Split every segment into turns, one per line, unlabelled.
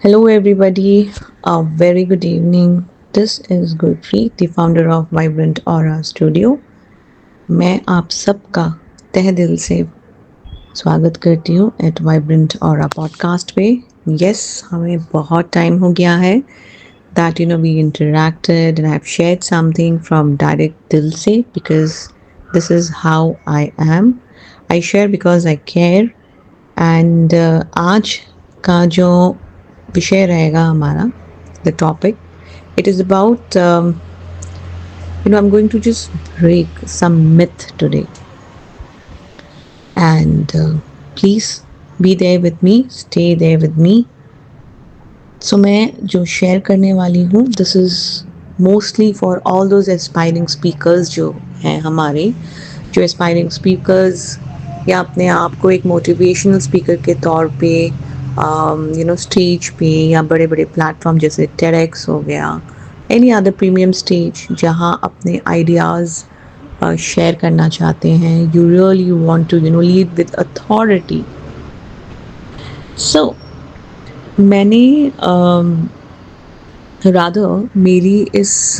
Hello, everybody. A very good evening. This is Gurpreet, the founder of Vibrant Aura Studio. मैं आप सबका तहे दिल से स्वागत करती हूँ एट वाइब्रेंट ऑरा पॉडकास्ट पे. यस, हमें बहुत टाइम हो गया है that we interacted and I've shared something from direct dil se because this is how I am. I share because I care. And आज का जो विषय रहेगा हमारा, the topic, it is about I'm going to just break some myth today, and please be there with me, stay there with me. So मैं जो share करने वाली हूँ, this is mostly for all those aspiring speakers जो हैं हमारे, जो aspiring speakers या अपने आप को एक मोटिवेशनल स्पीकर के तौर पे स्टेज पे या बड़े बड़े प्लेटफॉर्म जैसे टेडेक्स हो गया, एनी अदर प्रीमियम स्टेज जहाँ अपने आइडियाज़ शेयर करना चाहते हैं. You really want to lead with authority. So मैंने रादर मेरी इस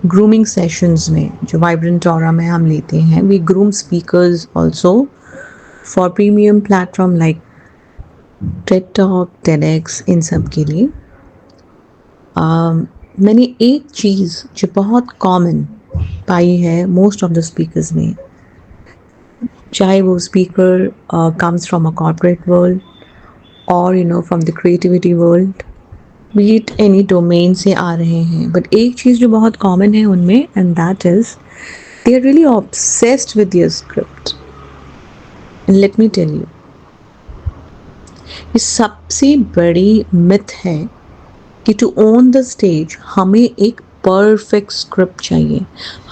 ग्रूमिंग सेशंस में जो वाइब्रेंट ऑरा में हम लेते हैं, we groom speakers also for premium platform like TED talk, TEDx, इन सब के लिए. मैंने एक चीज़ जो बहुत कॉमन पाई है मोस्ट ऑफ द स्पीकर्स में, चाहे वो speaker comes from a corporate world और from the creativity world, be it any domain से आ रहे हैं, बट एक चीज़ जो बहुत कॉमन है उनमें, and that is they are really obsessed with your script. And let me tell you, ये सबसे बड़ी मिथ है कि टू ओन द स्टेज हमें एक परफेक्ट स्क्रिप्ट चाहिए,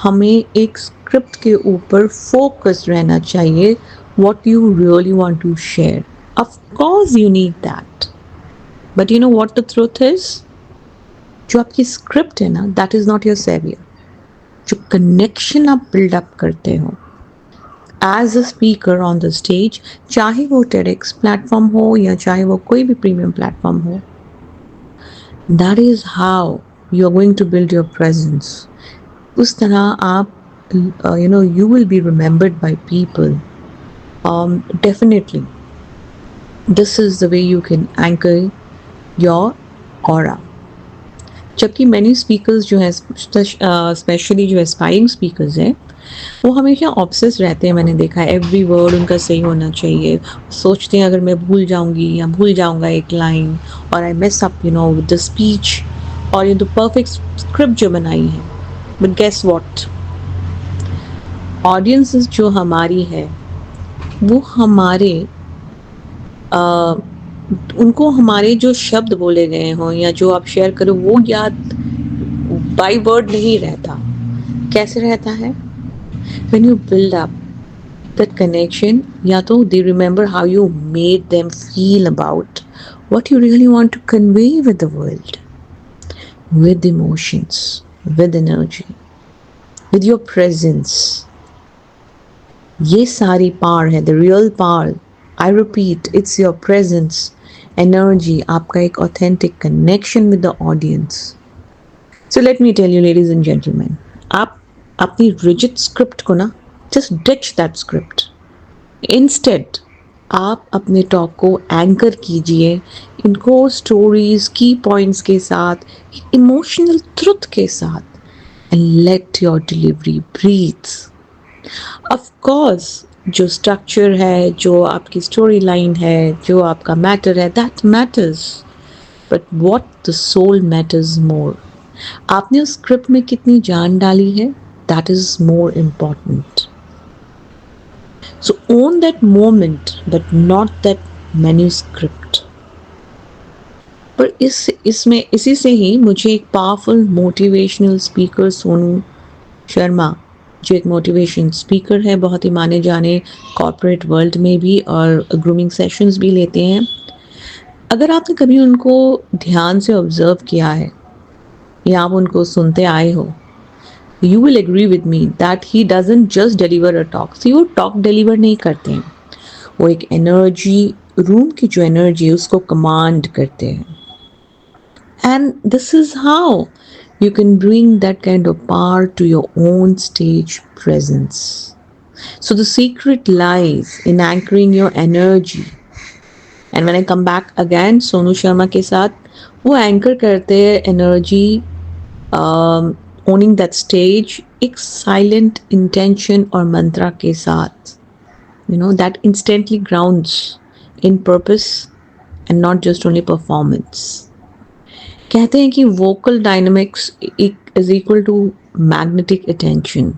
हमें एक स्क्रिप्ट के ऊपर फोकस रहना चाहिए. What you really want to share, of course you need that, but you know what the truth is, जो आपकी स्क्रिप्ट है ना, that is not your saviour. जो कनेक्शन आप बिल्डअप करते हो as a speaker on the stage, चाहे वो टेडेक्स प्लेटफॉर्म हो या चाहे वो कोई भी प्रीमियम प्लेटफॉर्म हो, that is how you are going to build your presence. उस तरह आप you will be remembered by people. Definitely this is the way you can anchor your aura. जबकि मैनी स्पीकर्स जो हैं, स्पेशली जो aspiring speakers हैं, वो हमेशा ऑब्सेस रहते हैं. मैंने देखा है एवरी वर्ड उनका सही होना चाहिए. सोचते हैं अगर मैं भूल जाऊंगी या भूल जाऊंगा एक लाइन और I mess up with the speech और ये तो परफेक्ट स्क्रिप्ट जो बनाई है. बट गेस व्हाट, ऑडियंसेस जो हमारी है वो हमारे उनको हमारे जो शब्द बोले गए हों या जो आप शेयर करो वो याद बाय वर्ड नहीं रहता. कैसे रहता है? When you build up that connection, या तो they remember how you made them feel about what you really want to convey with the world, with emotions, with energy, with your presence. ये सारी power है, the real power. I repeat, it's your presence, energy, आपका एक authentic connection with the audience. So let me tell you ladies and gentleman, आप अपनी rigid script को ना, just ditch that script. Instead आप अपने टॉक को एंकर कीजिए इनको स्टोरीज, की पॉइंट्स के साथ, इमोशनल ट्रुथ के साथ, and let your delivery breathe. Of course जो स्ट्रक्चर है, जो आपकी स्टोरी लाइन है, जो आपका मैटर है, that matters, but what the soul matters more. आपने उस स्क्रिप्ट में कितनी जान डाली है, that is more important. So own that moment but not that manuscript. पर इसमें इसी से ही मुझे एक powerful motivational speaker Sonu Sharma, जो एक मोटिवेशन स्पीकर है, बहुत ही माने जाने कॉर्पोरेट वर्ल्ड में भी और ग्रूमिंग सेशंस भी लेते हैं. अगर आपने कभी उनको ध्यान से ऑब्जर्व किया है या आप उनको सुनते आए हो, you will agree with me that he doesn't just deliver a talk. See, वो टॉक डिलीवर नहीं करते हैं, वो एक एनर्जी, रूम की जो एनर्जी है उसको कमांड करते हैं. And this is how you can bring that kind of power to your own stage presence. So the secret lies in anchoring your energy. And when I come back again, Sonu Sharma के साथ वो anchor करते हैं energy, owning that stage एक silent intention और mantra के साथ, that instantly grounds in purpose and not just only performance. कहते हैं कि vocal dynamics is equal to magnetic attention.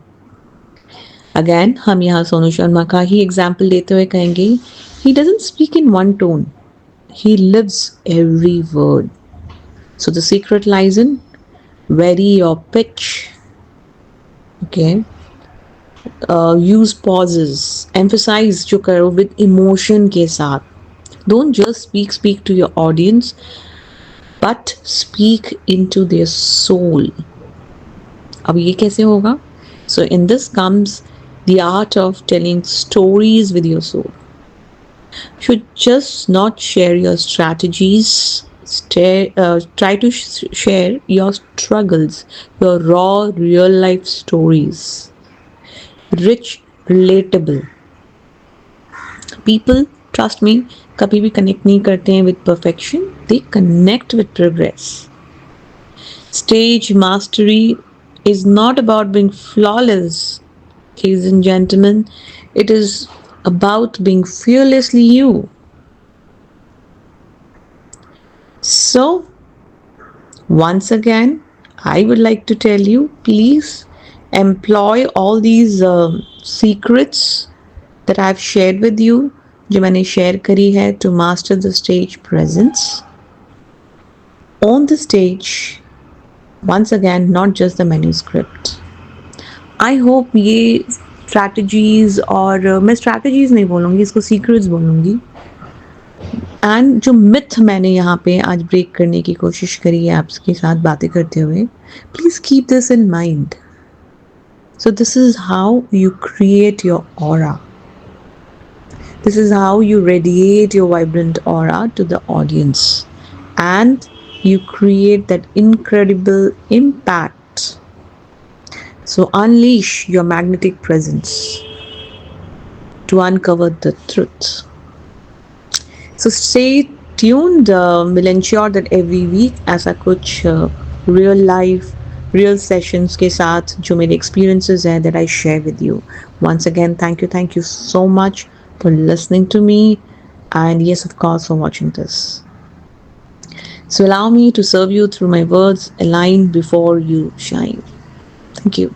Again हम यहाँ सोनू शर्मा का ही एग्जाम्पल लेते हुए कहेंगे, he doesn't speak in one tone, he lives every word. So the secret lies in very your pitch, okay, use pauses, emphasize जो करो with emotion के साथ. Don't just speak to your audience, but speak into their soul. अब ये कैसे होगा? So in this comes the art of telling stories with your soul. You should just not share your strategies. Try to share your struggles, your raw, real life stories. Rich, relatable. People, trust me, कभी भी connect नहीं करते हैं with perfection. They connect with progress. Stage mastery is not about being flawless. Ladies and gentlemen, it is about being fearlessly you. So, once again, I would like to tell you, please employ all these secrets that I've shared with you, जो मैंने share करी है, to master the stage presence. On the stage, once again, not just the manuscript. I hope ये strategies, और मैं strategies नहीं बोलूँगी, इसको सीक्रेट्स बोलूँगी, एंड जो मिथ मैंने यहाँ पे आज ब्रेक करने की कोशिश करी है आपके साथ बातें करते हुए, please keep this in mind. So this is how you create your aura. This is how you radiate your vibrant aura to the audience, and you create that incredible impact. So unleash your magnetic presence to uncover the truth. So stay tuned. We'll ensure that every week ऐसा कुछ real life, real sessions के साथ जो मेरे experiences हैं that I share with you. Once again, thank you so much for listening to me, and yes, of course, for watching this. So allow me to serve you through my words aligned before you shine. Thank you.